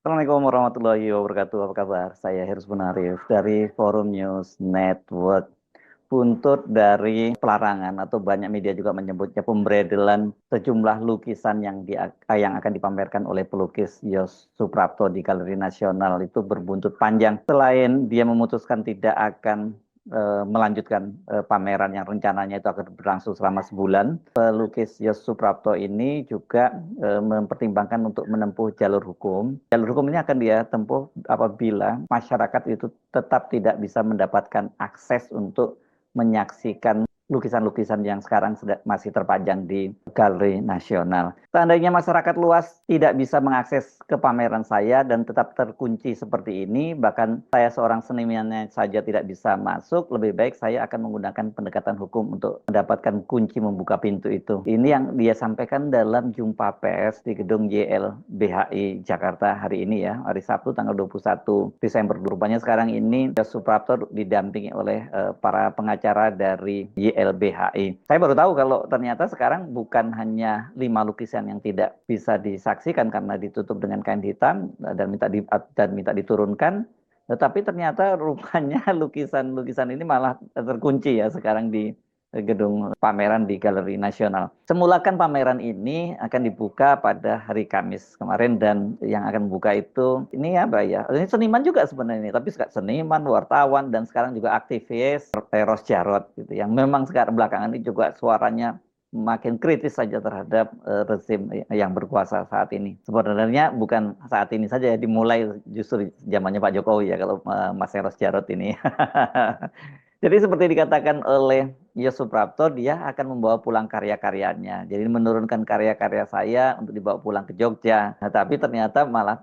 Assalamualaikum warahmatullahi wabarakatuh. Apa kabar? Saya Heru Munarif dari Forum News Network. Buntut dari pelarangan atau banyak media juga menyebutnya pemberedelan sejumlah lukisan yang akan dipamerkan oleh pelukis Yos Suprapto di Galeri Nasional itu berbuntut panjang. Selain dia memutuskan tidak akan melanjutkan pameran yang rencananya itu akan berlangsung selama sebulan, pelukis Yos Suprapto ini juga mempertimbangkan untuk menempuh jalur hukum. Jalur hukum ini akan dia tempuh apabila masyarakat itu tetap tidak bisa mendapatkan akses untuk menyaksikan lukisan-lukisan yang sekarang masih terpajang di Galeri Nasional. Seandainya masyarakat luas tidak bisa mengakses ke pameran saya dan tetap terkunci seperti ini, bahkan saya seorang senimannya saja tidak bisa masuk, lebih baik saya akan menggunakan pendekatan hukum untuk mendapatkan kunci membuka pintu itu. Ini yang dia sampaikan dalam jumpa pers di gedung YLBHI Jakarta hari ini ya, hari Sabtu tanggal 21 Desember. Rupanya sekarang ini Suprapto didampingi oleh para pengacara dari YLBHI. Saya baru tahu kalau ternyata sekarang bukan hanya 5 lukisan yang tidak bisa disaksikan karena ditutup dengan kain hitam dan minta diturunkan, tetapi ternyata rupanya lukisan-lukisan ini malah terkunci ya sekarang di gedung pameran di Galeri Nasional. Semula kan pameran ini akan dibuka pada hari Kamis kemarin dan yang akan membuka itu ini apa ya? Ini seniman juga sebenarnya, tapi seniman, wartawan dan sekarang juga aktivis Eros Jarot gitu yang memang sekarang belakangan ini juga suaranya makin kritis saja terhadap rezim yang berkuasa saat ini. Sebenarnya bukan saat ini saja ya, dimulai justru zamannya Pak Jokowi ya kalau Mas Eros Jarot ini. Jadi seperti dikatakan oleh Yos Suprapto, dia akan membawa pulang karya-karyanya. Jadi menurunkan karya-karya saya untuk dibawa pulang ke Jogja. Nah, tapi ternyata malah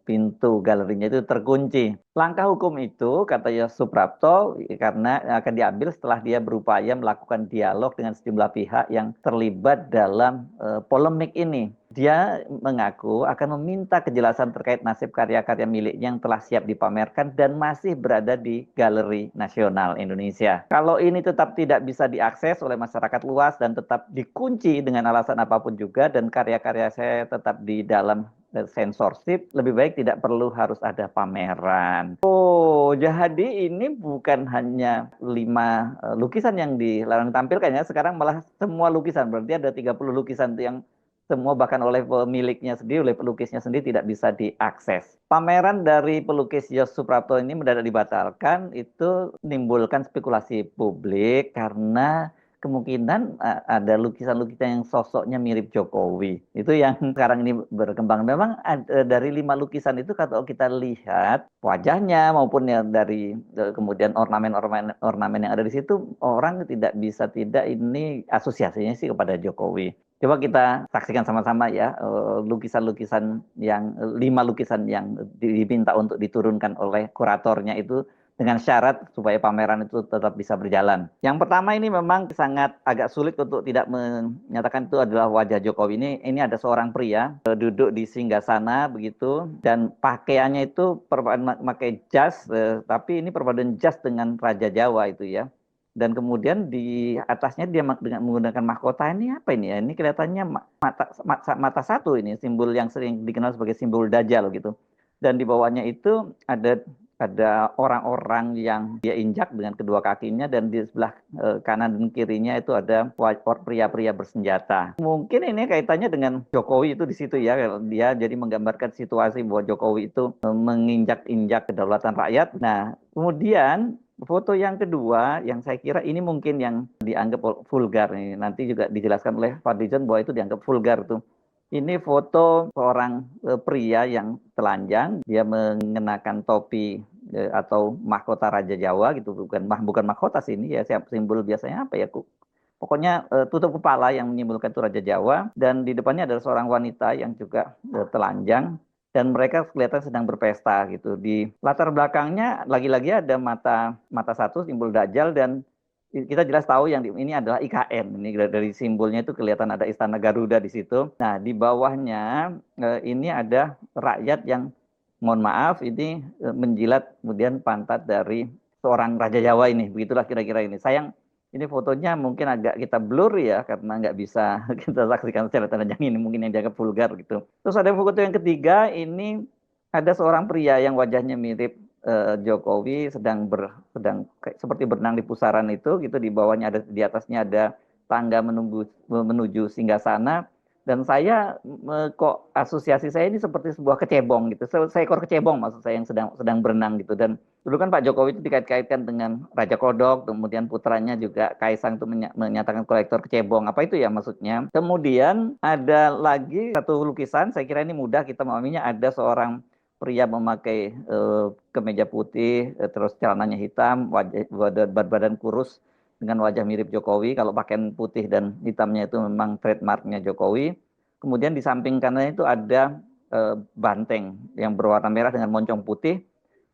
pintu galerinya itu terkunci. Langkah hukum itu, kata Yos Suprapto, karena akan diambil setelah dia berupaya melakukan dialog dengan sejumlah pihak yang terlibat dalam polemik ini. Dia mengaku akan meminta kejelasan terkait nasib karya-karya miliknya yang telah siap dipamerkan dan masih berada di Galeri Nasional Indonesia. Kalau ini tetap tidak bisa diakses oleh masyarakat luas dan tetap dikunci dengan alasan apapun juga dan karya-karya saya tetap di dalam sensorship, lebih baik tidak perlu harus ada pameran. Oh, jadi ini bukan hanya 5 lukisan yang dilarang tampilkan ya, sekarang malah semua lukisan, berarti ada 30 lukisan yang semua bahkan oleh pemiliknya sendiri, oleh pelukisnya sendiri tidak bisa diakses. Pameran dari pelukis Yos Suprapto ini mendadak dibatalkan, itu menimbulkan spekulasi publik karena kemungkinan ada lukisan-lukisan yang sosoknya mirip Jokowi. Itu yang sekarang ini berkembang. Memang dari 5 lukisan itu kalau kita lihat wajahnya maupun ya dari kemudian ornamen yang ada di situ, orang tidak bisa tidak ini asosiasinya sih kepada Jokowi. Coba kita saksikan sama-sama ya lukisan-lukisan yang 5 lukisan yang diminta untuk diturunkan oleh kuratornya itu dengan syarat supaya pameran itu tetap bisa berjalan. Yang pertama ini memang sangat agak sulit untuk tidak menyatakan itu adalah wajah Jokowi. Ini ada seorang pria duduk di singgasana begitu dan pakaiannya itu pakai jas, tapi ini perpaduan jas dengan Raja Jawa itu ya. Dan kemudian di atasnya dia dengan menggunakan mahkota ini apa ini ya? Ini kelihatannya mata satu ini simbol yang sering dikenal sebagai simbol Dajjal gitu. Dan di bawahnya itu ada orang-orang yang dia injak dengan kedua kakinya dan di sebelah kanan dan kirinya itu ada pria-pria bersenjata. Mungkin ini kaitannya dengan Jokowi itu di situ ya. Dia jadi menggambarkan situasi bahwa Jokowi itu menginjak-injak kedaulatan rakyat. Nah, kemudian foto yang kedua, yang saya kira ini mungkin yang dianggap vulgar nih. Nanti juga dijelaskan oleh Fadlizon bahwa itu dianggap vulgar tuh. Ini foto seorang pria yang telanjang, dia mengenakan topi atau mahkota Raja Jawa gitu, bukan mahkota sih ini ya, simbol biasanya apa ya, pokoknya tutup kepala yang menyimbolkan itu Raja Jawa dan di depannya ada seorang wanita yang juga telanjang dan mereka kelihatan sedang berpesta gitu. Di latar belakangnya lagi-lagi ada mata mata satu simbol Dajjal dan kita jelas tahu yang ini adalah IKN. Ini dari simbolnya itu kelihatan ada Istana Garuda di situ. Nah, di bawahnya ini ada rakyat yang mohon maaf ini menjilat kemudian pantat dari seorang Raja Jawa ini. Begitulah kira-kira ini. Sayang ini fotonya mungkin agak kita blur ya karena nggak bisa kita saksikan secara telanjang, ini mungkin yang dianggap vulgar gitu. Terus ada foto yang ketiga ini ada seorang pria yang wajahnya mirip Jokowi sedang seperti berenang di pusaran itu gitu, di bawahnya ada, di atasnya ada tangga menuju singgasana, dan saya kok asosiasi saya ini seperti sebuah kecebong gitu, seekor kecebong maksud saya yang sedang sedang berenang gitu. Dan dulu kan Pak Jokowi itu dikait-kaitkan dengan Raja Kodok, kemudian putranya juga Kaisang itu menyatakan kolektor kecebong. Apa itu ya maksudnya? Kemudian ada lagi satu lukisan, saya kira ini mudah kita memahaminya, ada seorang pria memakai kemeja putih, terus celananya hitam, badan kurus dengan wajah mirip Jokowi. Kalau pakaian putih dan hitamnya itu memang trademarknya Jokowi. Kemudian di samping kanannya itu ada banteng yang berwarna merah dengan moncong putih,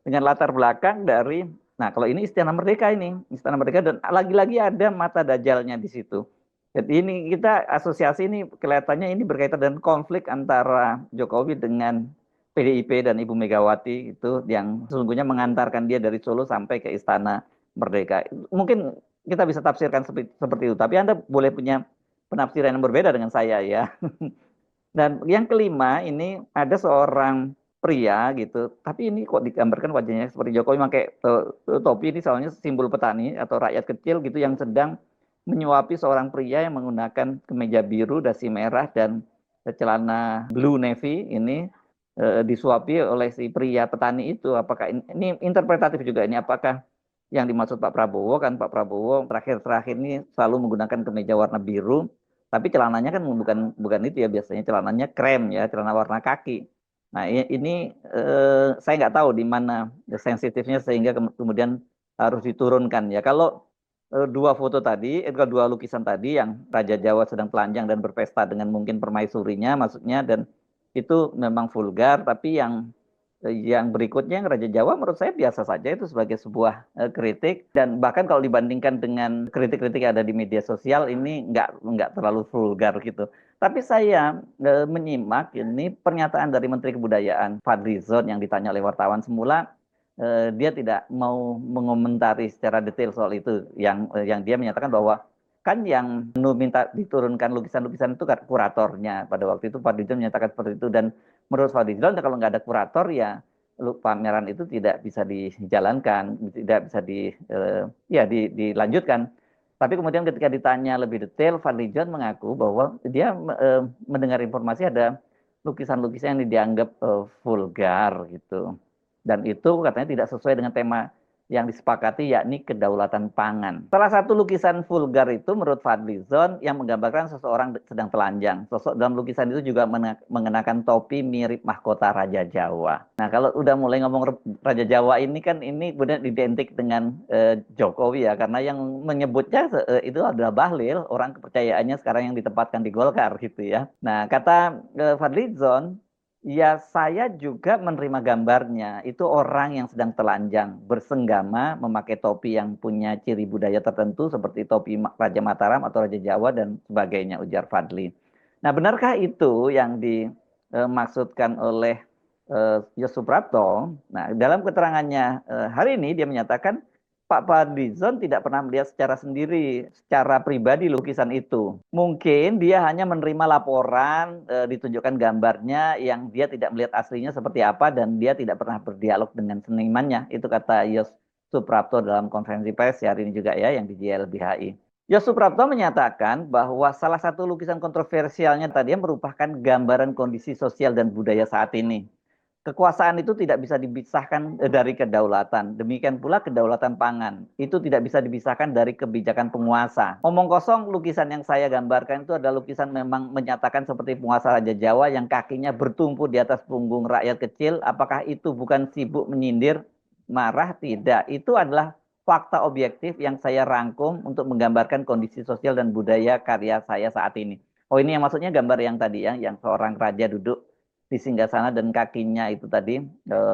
dengan latar belakang dari, nah kalau ini Istana Merdeka, ini Istana Merdeka, dan lagi-lagi ada mata Dajjalnya di situ. Jadi ini kita asosiasi ini kelihatannya ini berkaitan dengan konflik antara Jokowi dengan PDIP dan Ibu Megawati itu, yang sesungguhnya mengantarkan dia dari Solo sampai ke Istana Merdeka. Mungkin kita bisa tafsirkan seperti itu, tapi Anda boleh punya penafsiran yang berbeda dengan saya ya. Dan yang kelima ini ada seorang pria gitu, tapi ini kok digambarkan wajahnya seperti Jokowi pakai topi, ini soalnya simbol petani atau rakyat kecil gitu, yang sedang menyuapi seorang pria yang menggunakan kemeja biru, dasi merah, dan celana blue navy ini, disuapi oleh si pria petani itu. Apakah ini interpretatif juga, ini apakah yang dimaksud Pak Prabowo? Kan Pak Prabowo terakhir-terakhir ini selalu menggunakan kemeja warna biru, tapi celananya kan bukan bukan itu ya, biasanya celananya krem ya, celana warna kaki. Nah ini saya nggak tahu di mana sensitifnya sehingga kemudian harus diturunkan ya. Kalau dua foto tadi, dua lukisan tadi, yang Raja Jawa sedang telanjang dan berpesta dengan mungkin permaisurinya maksudnya, dan itu memang vulgar. Tapi yang berikutnya yang Raja Jawa menurut saya biasa saja, itu sebagai sebuah kritik, dan bahkan kalau dibandingkan dengan kritik-kritik yang ada di media sosial ini nggak terlalu vulgar gitu. Tapi saya menyimak ini pernyataan dari Menteri Kebudayaan Fadlizon yang ditanya oleh wartawan. Semula dia tidak mau mengomentari secara detail soal itu, yang dia menyatakan bahwa kan yang minta diturunkan lukisan-lukisan itu kan kuratornya. Pada waktu itu Fadlizon menyatakan seperti itu, dan menurut Fadlizon kalau nggak ada kurator ya pameran itu tidak bisa dijalankan, tidak bisa dilanjutkan. Tapi kemudian ketika ditanya lebih detail, Fadlizon mengaku bahwa dia mendengar informasi ada lukisan-lukisan yang dianggap vulgar gitu. Dan itu katanya tidak sesuai dengan tema yang disepakati, yakni kedaulatan pangan. Salah satu lukisan vulgar itu menurut Fadlizon yang menggambarkan seseorang sedang telanjang. Sosok dalam lukisan itu juga mengenakan topi mirip mahkota Raja Jawa. Nah kalau udah mulai ngomong Raja Jawa ini kan, ini kemudian identik dengan Jokowi ya, karena yang menyebutnya itu adalah Bahlil, orang kepercayaannya sekarang yang ditempatkan di Golkar gitu ya. Nah kata Fadlizon, ya, saya juga menerima gambarnya. Itu orang yang sedang telanjang, bersenggama, memakai topi yang punya ciri budaya tertentu seperti topi Raja Mataram atau Raja Jawa dan sebagainya, ujar Fadli. Nah, benarkah itu yang dimaksudkan oleh Yusuf Prapto? Nah, dalam keterangannya hari ini dia menyatakan Pak Fadlizon tidak pernah melihat secara sendiri, secara pribadi lukisan itu. Mungkin dia hanya menerima laporan, ditunjukkan gambarnya yang dia tidak melihat aslinya seperti apa, dan dia tidak pernah berdialog dengan senimannya. Itu kata Yos Suprapto dalam konferensi pers hari ini juga ya, yang di JLBHI. Yos Suprapto menyatakan bahwa salah satu lukisan kontroversialnya tadi merupakan gambaran kondisi sosial dan budaya saat ini. Kekuasaan itu tidak bisa dipisahkan dari kedaulatan. Demikian pula kedaulatan pangan. Itu tidak bisa dipisahkan dari kebijakan penguasa. Omong kosong, lukisan yang saya gambarkan itu adalah lukisan memang menyatakan seperti penguasa Raja Jawa yang kakinya bertumpu di atas punggung rakyat kecil. Apakah itu bukan sibuk menyindir, marah? Tidak. Itu adalah fakta objektif yang saya rangkum untuk menggambarkan kondisi sosial dan budaya karya saya saat ini. Oh, ini yang maksudnya gambar yang tadi ya, yang seorang raja duduk di singgasana dan kakinya itu tadi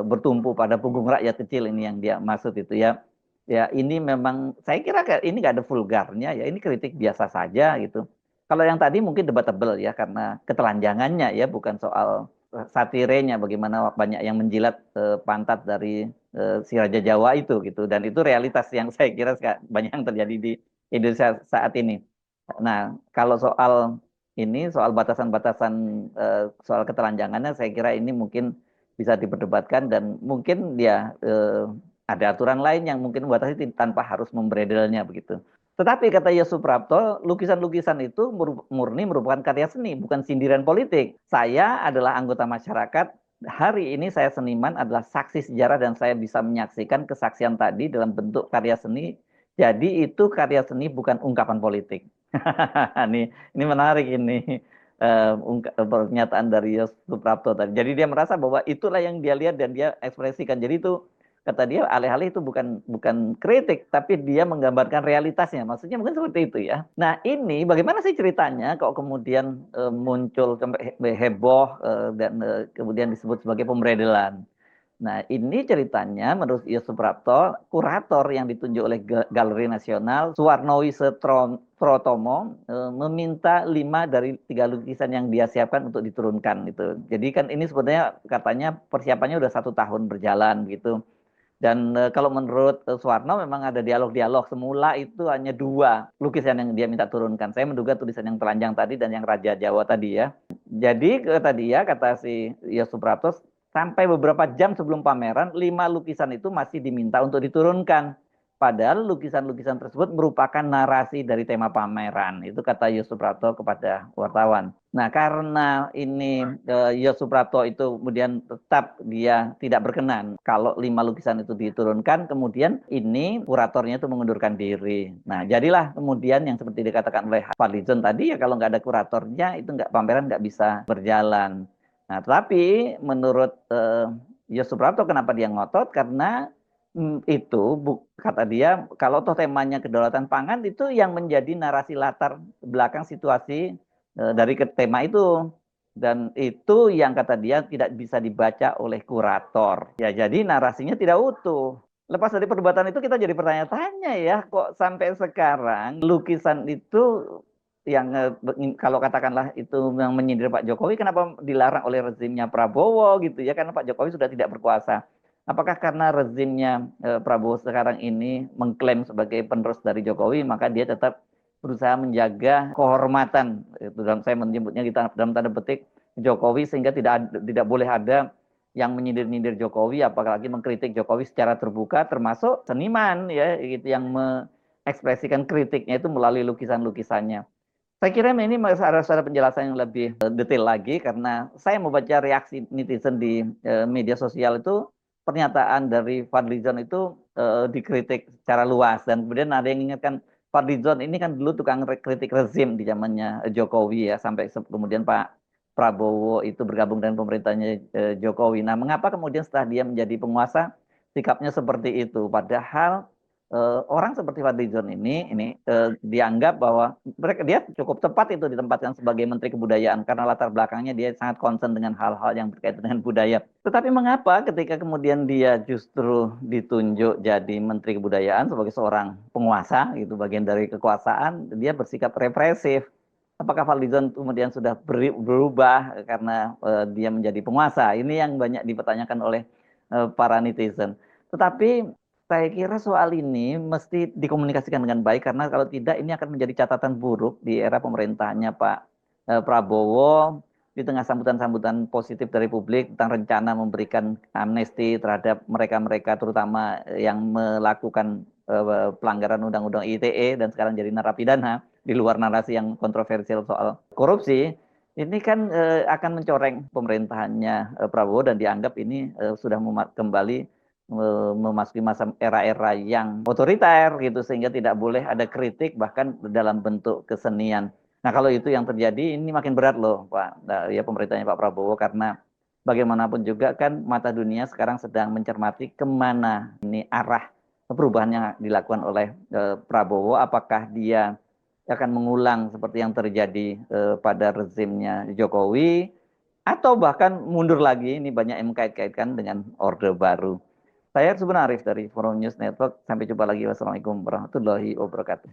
bertumpu pada punggung rakyat kecil, ini yang dia maksud itu ya. Ya ini memang saya kira ini nggak ada vulgarnya ya, ini kritik biasa saja gitu. Kalau yang tadi mungkin debatable ya, karena ketelanjangannya ya, bukan soal satirenya bagaimana banyak yang menjilat pantat dari si Raja Jawa itu gitu, dan itu realitas yang saya kira banyak yang terjadi di Indonesia saat ini. Nah kalau soal ini, soal batasan-batasan soal ketelanjangannya, saya kira ini mungkin bisa diperdebatkan dan mungkin dia ada aturan lain yang mungkin membatasi tanpa harus membredelnya begitu. Tetapi kata Yusuf Prapto, lukisan-lukisan itu murni merupakan karya seni, bukan sindiran politik. Saya adalah anggota masyarakat. Hari ini saya seniman adalah saksi sejarah dan saya bisa menyaksikan kesaksian tadi dalam bentuk karya seni. Jadi itu karya seni bukan ungkapan politik. Ini menarik ini pernyataan dari Yusuf Prapto tadi. Jadi dia merasa bahwa itulah yang dia lihat dan dia ekspresikan. Jadi itu kata dia alih-alih itu bukan bukan kritik tapi dia menggambarkan realitasnya. Maksudnya mungkin seperti itu ya. Nah, ini bagaimana sih ceritanya kok kemudian muncul sampai heboh dan kemudian disebut sebagai pemberedelan. Nah, ini ceritanya menurut Yusuf Prapto, kurator yang ditunjuk oleh Galeri Nasional, Suwarnowi Setrotomo, meminta 5 dari 3 lukisan yang dia siapkan untuk diturunkan gitu. Jadi kan ini sebenarnya katanya persiapannya udah 1 tahun berjalan gitu. Dan kalau menurut Suwarno memang ada dialog-dialog. Semula itu hanya 2 lukisan yang dia minta turunkan. Saya menduga tulisan yang telanjang tadi dan yang Raja Jawa tadi ya. Jadi tadi ya kata si Yusuf Prapto, sampai beberapa jam sebelum pameran, 5 lukisan itu masih diminta untuk diturunkan. Padahal lukisan-lukisan tersebut merupakan narasi dari tema pameran. Itu kata Yusuf Prapto kepada wartawan. Nah, karena ini Yusuf Prapto itu kemudian tetap dia tidak berkenan kalau 5 lukisan itu diturunkan, kemudian ini kuratornya itu mengundurkan diri. Nah, jadilah kemudian yang seperti dikatakan oleh Fadlizon tadi ya, kalau nggak ada kuratornya itu pameran nggak bisa berjalan. Nah, tetapi menurut Yusuf Prapto kenapa dia ngotot? Karena itu kata dia kalau toh temanya kedaulatan pangan itu yang menjadi narasi latar belakang situasi dari tema itu dan itu yang kata dia tidak bisa dibaca oleh kurator. Ya jadi narasinya tidak utuh. Lepas dari perdebatan itu kita jadi bertanya-tanya ya, kok sampai sekarang lukisan itu yang kalau katakanlah itu yang menyindir Pak Jokowi, kenapa dilarang oleh rezimnya Prabowo gitu ya, karena Pak Jokowi sudah tidak berkuasa. Apakah karena rezimnya Prabowo sekarang ini mengklaim sebagai penerus dari Jokowi, maka dia tetap berusaha menjaga kehormatan, itu dalam saya menyebutnya kita dalam tanda petik Jokowi, sehingga tidak boleh ada yang menyindir-nyindir Jokowi, apalagi mengkritik Jokowi secara terbuka, termasuk seniman ya, gitu yang mengekspresikan kritiknya itu melalui lukisan-lukisannya. Saya kira ini harus ada penjelasan yang lebih detail lagi karena saya membaca reaksi netizen di media sosial itu pernyataan dari Fadlizon itu dikritik secara luas dan kemudian ada yang ingatkan Fadlizon ini kan dulu tukang kritik rezim di zamannya Jokowi ya sampai kemudian Pak Prabowo itu bergabung dengan pemerintahnya Jokowi. Nah, mengapa kemudian setelah dia menjadi penguasa sikapnya seperti itu? Padahal orang seperti Fadlizon ini dianggap bahwa dia cukup tepat itu ditempatkan sebagai Menteri Kebudayaan karena latar belakangnya dia sangat concern dengan hal-hal yang berkaitan dengan budaya. Tetapi mengapa ketika kemudian dia justru ditunjuk jadi Menteri Kebudayaan sebagai seorang penguasa, itu bagian dari kekuasaan, dia bersikap represif. Apakah Fadlizon kemudian sudah berubah karena dia menjadi penguasa? Ini yang banyak dipertanyakan oleh para netizen. Tetapi saya kira soal ini mesti dikomunikasikan dengan baik karena kalau tidak ini akan menjadi catatan buruk di era pemerintahannya Pak Prabowo di tengah sambutan-sambutan positif dari publik tentang rencana memberikan amnesti terhadap mereka-mereka terutama yang melakukan pelanggaran undang-undang ITE dan sekarang jadi narapidana di luar narasi yang kontroversial soal korupsi. Ini kan akan mencoreng pemerintahannya Prabowo dan dianggap ini sudah kembali memasuki masa era-era yang otoriter gitu sehingga tidak boleh ada kritik bahkan dalam bentuk kesenian. Nah, kalau itu yang terjadi ini makin berat loh Pak ya pemerintahnya Pak Prabowo karena bagaimanapun juga kan mata dunia sekarang sedang mencermati kemana ini arah perubahan yang dilakukan oleh Prabowo, apakah dia akan mengulang seperti yang terjadi pada rezimnya Jokowi atau bahkan mundur lagi, ini banyak yang mengkait-kaitkan dengan Orde Baru. Saya Arif dari Forum News Network. Sampai jumpa lagi. Wassalamualaikum warahmatullahi wabarakatuh.